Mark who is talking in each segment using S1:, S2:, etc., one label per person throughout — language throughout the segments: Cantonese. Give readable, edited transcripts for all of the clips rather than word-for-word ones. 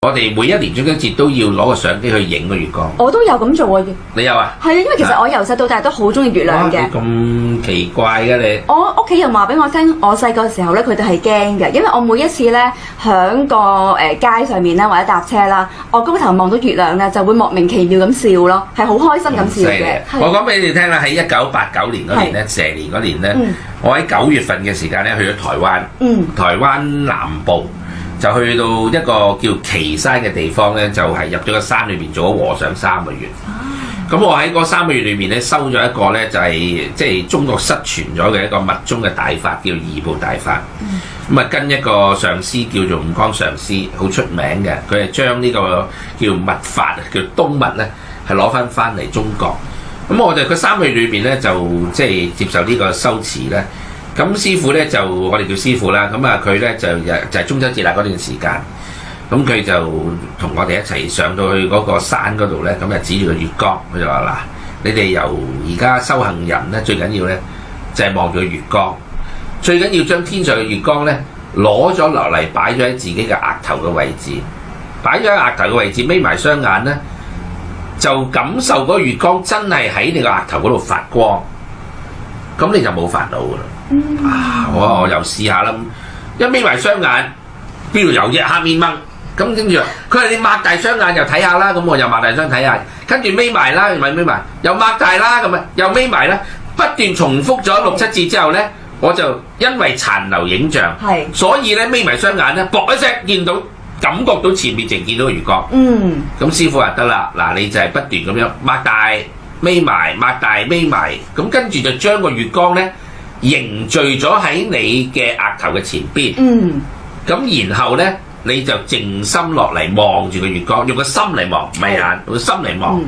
S1: 我哋每一年中秋節都要攞個相機去影個月光。
S2: 我都有咁做啊！
S1: 你有啊？
S2: 係啊，因為其實我由細到大都好中意月亮嘅。
S1: 咁奇怪嘅你？
S2: 我屋企人話俾我聽，我細個時候咧，佢哋係驚嘅，因為我每一次咧響個街上面咧或者搭車啦，我高頭望到月亮咧，就會莫名其妙咁笑咯，係好開心咁笑嘅。
S1: 我講俾你哋聽啦，喺1989年嗰年咧，蛇年嗰年咧，我喺9月份嘅時間咧去咗台灣，台灣南部。就去到一個叫旗山嘅地方咧，就係入咗個山裏邊做咗和尚3個月。咁我喺嗰3個月裏面咧，收咗一個咧就係即係中國失傳咗嘅一個密宗嘅大法，叫二部大法。咁啊跟一個上師叫做悟光上師，好出名嘅，佢係將呢個叫密法，叫東密咧，係攞翻嚟中國。咁我哋嗰3個月裏邊咧，就即係接受呢個修持咧。咁師傅咧就我哋叫師傅啦，咁啊佢咧就係中秋節啦嗰段時間，咁佢就同我哋一齊上到去嗰個山嗰度咧，咁啊指住個月光，佢就話嗱，你哋由而家修行人咧最緊要咧就係望住個月光，最緊要將天上嘅月光咧攞咗落嚟擺咗喺自己嘅額頭嘅位置，擺咗喺額頭嘅位置，眯埋雙眼咧就感受嗰個月光真係喺你個額頭嗰度發光，咁你就冇煩惱噶啦。我又試下啦，一眯埋雙眼，邊度有啫？黑面掹，咁跟住佢話你擘大雙眼又睇下啦，咁我又擘大雙睇下，跟住眯埋啦，咪眯埋，又擘大啦，咁啊又眯埋啦，不斷重複咗6、7次之後咧，我就因為殘留影像，所以咧眯埋雙眼咧，啵一聲見到感覺到前面淨見到個月光。咁師傅話得啦，嗱你就係不斷咁樣擘大眯埋，擘大眯埋，咁跟住就將個月光咧凝聚咗喺你嘅額頭嘅前邊，咁然後咧你就靜心落嚟望住個月光，用個心嚟望，唔係眼，用個心嚟望，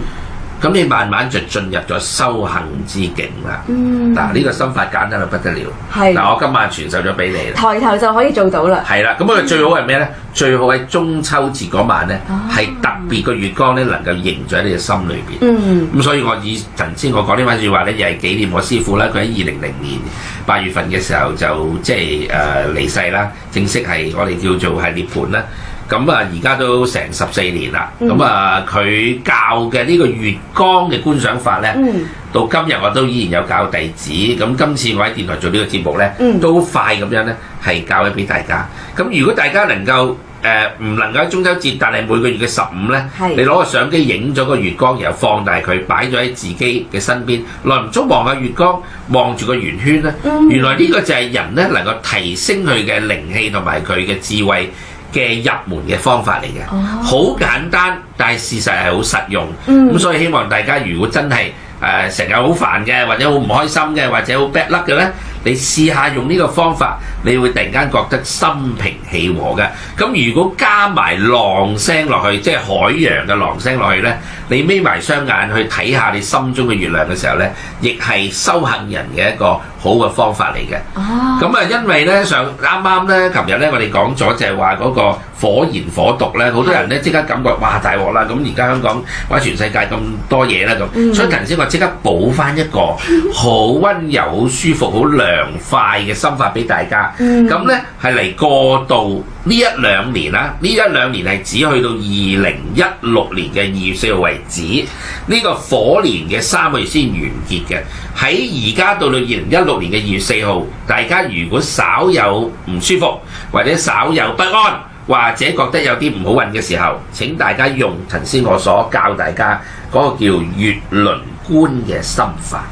S1: 咁你慢慢就進入咗修行之境啦。嗱呢個心法簡單到不得了。嗱我今晚傳授咗俾你啦，
S2: 抬頭就可以做到啦。係啦，
S1: 咁佢最好係咩咧？最好喺中秋節嗰晚咧，係特別個月光咧能夠凝聚喺你嘅心裏邊。咁所以我以頭先我講呢番説話咧，又係紀念我師傅啦。佢喺2000年8月份嘅時候就即係離世啦，正式係我哋叫做係涅槃啦。咁啊，而家都成14年啦。咁啊，佢教嘅呢個月光嘅觀賞法咧，到今日我都依然有教弟子。咁今次我喺電台做呢個節目咧，都快咁樣咧係教咗俾大家。咁如果大家能夠唔能夠喺中秋節，但係每個月嘅15咧，你攞個相機影咗個月光，然後放大佢擺咗喺自己嘅身邊，耐唔中望下月光，望住個圓圈咧，原來呢個就係人咧能夠提升佢嘅靈氣同埋佢嘅智慧嘅入門嘅方法嚟嘅，好簡單，但係事實係好實用。咁所以希望大家如果真係成日好煩嘅，或者好唔開心嘅，或者好 bad luck 嘅咧，你試下用呢個方法，你會突然間覺得心平氣和嘅。咁如果加埋浪聲落去，即係海洋嘅浪聲落去咧，你眯埋雙眼去睇下你心中嘅月亮嘅時候咧，亦係修行人嘅一個好嘅方法嚟嘅。咁啊，因為咧啱啱咧，琴日咧我哋講咗就係話嗰個火燃火毒咧，好多人咧即刻感覺哇大鑊啦！咁而家香港或者全世界咁多嘢啦咁，所以頭先我即刻補翻一個好溫柔、好舒服、好涼快嘅心法俾大家。咁咧係嚟過渡呢1-2年啦，呢1-2年係只去到2016年嘅2月4號為止，呢個火年嘅3個月先完結嘅。喺而家到2016年嘅2月4號，大家如果稍有唔舒服或者稍有不安，或者覺得有啲唔好運嘅時候，請大家用頭先我所教大家嗰個叫月輪觀嘅心法。